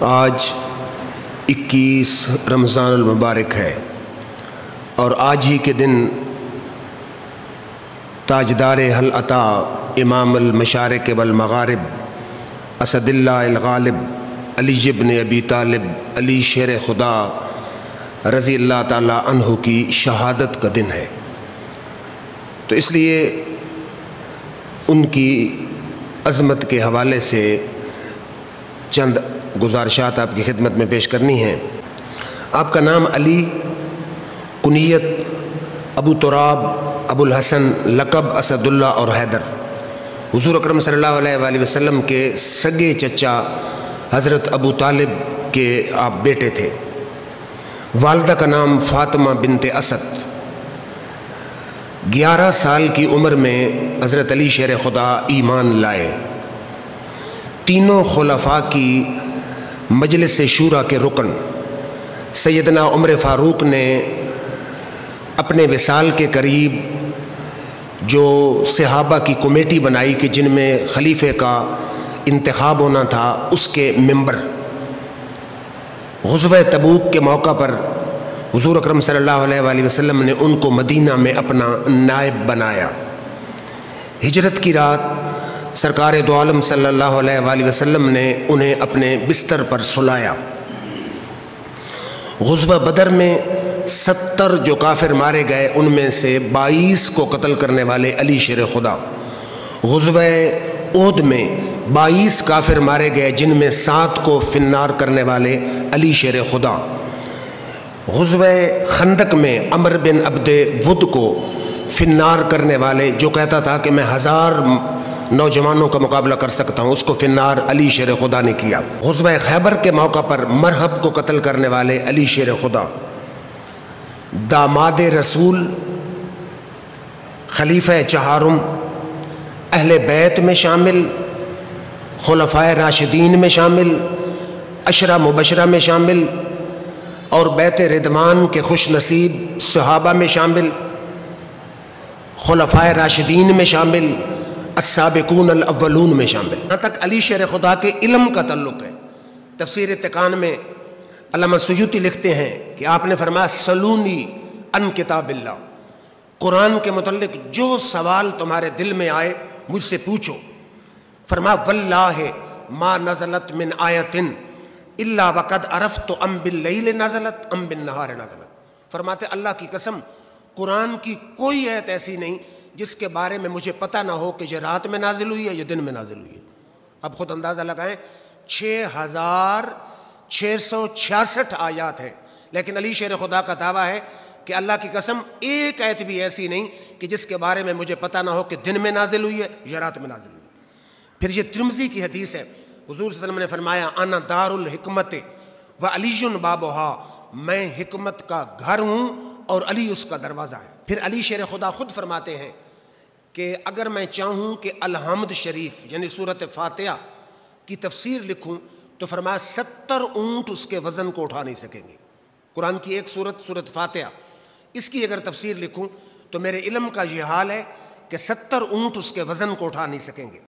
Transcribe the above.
آج 21 رمضان المبارک ہے اور آج ہی کے دن تاجدار حل عطا امام المشارق والمغارب اسد اللہ الغالب علی ابن ابی طالب علی شیر خدا رضی اللہ تعالی عنہ کی شہادت کا دن ہے، تو اس لیے ان کی عظمت کے حوالے سے چند گزارشات آپ کی خدمت میں پیش کرنی ہیں۔ آپ کا نام علی، کنیت ابو تراب، ابو الحسن، لقب اسد اللہ اور حیدر، حضور اکرم صلی اللہ علیہ وآلہ وسلم کے سگے چچا حضرت ابو طالب کے آپ بیٹے تھے۔ والدہ کا نام فاطمہ بنت اسد۔ 11 سال کی عمر میں حضرت علی شیر خدا ایمان لائے۔ تینوں خلفاء کی مجلس شورا کے رکن سیدنا عمر فاروق نے اپنے وصال کے قریب جو صحابہ کی کمیٹی بنائی کہ جن میں خلیفے کا انتخاب ہونا تھا، اس کے ممبر غزوہ تبوک کے موقع پر حضور اکرم صلی اللہ علیہ وآلہ وسلم نے ان کو مدینہ میں اپنا نائب بنایا۔ ہجرت کی رات سرکار دو عالم صلی اللہ علیہ وآلہ وسلم نے انہیں اپنے بستر پر سلایا۔ غزوہ بدر میں 70 جو کافر مارے گئے، ان میں سے 22 کو قتل کرنے والے علی شیر خدا۔ غزوہ احد میں 22 کافر مارے گئے، جن میں 7 کو فنار کرنے والے علی شیر خدا۔ غزوہ خندق میں عمر بن عبد ود کو فنار کرنے والے، جو کہتا تھا کہ میں 1000 نوجوانوں کا مقابلہ کر سکتا ہوں، اس کو فنار علی شیر خدا نے کیا۔ غزوہ خیبر کے موقع پر مرہب کو قتل کرنے والے علی شیر خدا۔ داماد رسول، خلیفہ چہارم، اہل بیت میں شامل، خلفائے راشدین میں شامل، عشرہ مبشرہ میں شامل اور بیت رضوان کے خوش نصیب صحابہ میں شامل، خلفائے راشدین میں شامل، السابقون الاولون میں شامل۔ یہاں تک علی شیر خدا کے علم کا تعلق ہے، تفسیر اتقان میں علامہ سیوطی لکھتے ہیں کہ آپ نے فرمایا سلونی ان کتاب اللہ، قرآن کے متعلق جو سوال تمہارے دل میں آئے مجھ سے پوچھو۔ فرمایا واللہ ما نزلت من آیت الا وقد عرفت ام باللیل نزلت ام بالنہار نزلت۔ فرماتے اللہ کی قسم، قرآن کی کوئی آیت ایسی نہیں جس کے بارے میں مجھے پتہ نہ ہو کہ یہ رات میں نازل ہوئی ہے یا دن میں نازل ہوئی ہے۔ اب خود اندازہ لگائیں، 6666 آیات ہیں، لیکن علی شیر خدا کا دعویٰ ہے کہ اللہ کی قسم ایک آیت بھی ایسی نہیں کہ جس کے بارے میں مجھے پتہ نہ ہو کہ دن میں نازل ہوئی ہے یا رات میں نازل ہوئی ہے۔ پھر یہ ترمذی کی حدیث ہے، حضور صلی اللہ علیہ وسلم نے فرمایا انا دار الحکمت و علی بابھا، میں حکمت کا گھر ہوں اور علی اس کا دروازہ ہے۔ پھر علی شیر خدا خود فرماتے ہیں کہ اگر میں چاہوں کہ الحمد شریف یعنی سورۃ فاتحہ کی تفسیر لکھوں تو فرمایا 70 اونٹ اس کے وزن کو اٹھا نہیں سکیں گے۔ قرآن کی ایک سورۃ فاتحہ، اس کی اگر تفسیر لکھوں تو میرے علم کا یہ حال ہے کہ 70 اونٹ اس کے وزن کو اٹھا نہیں سکیں گے۔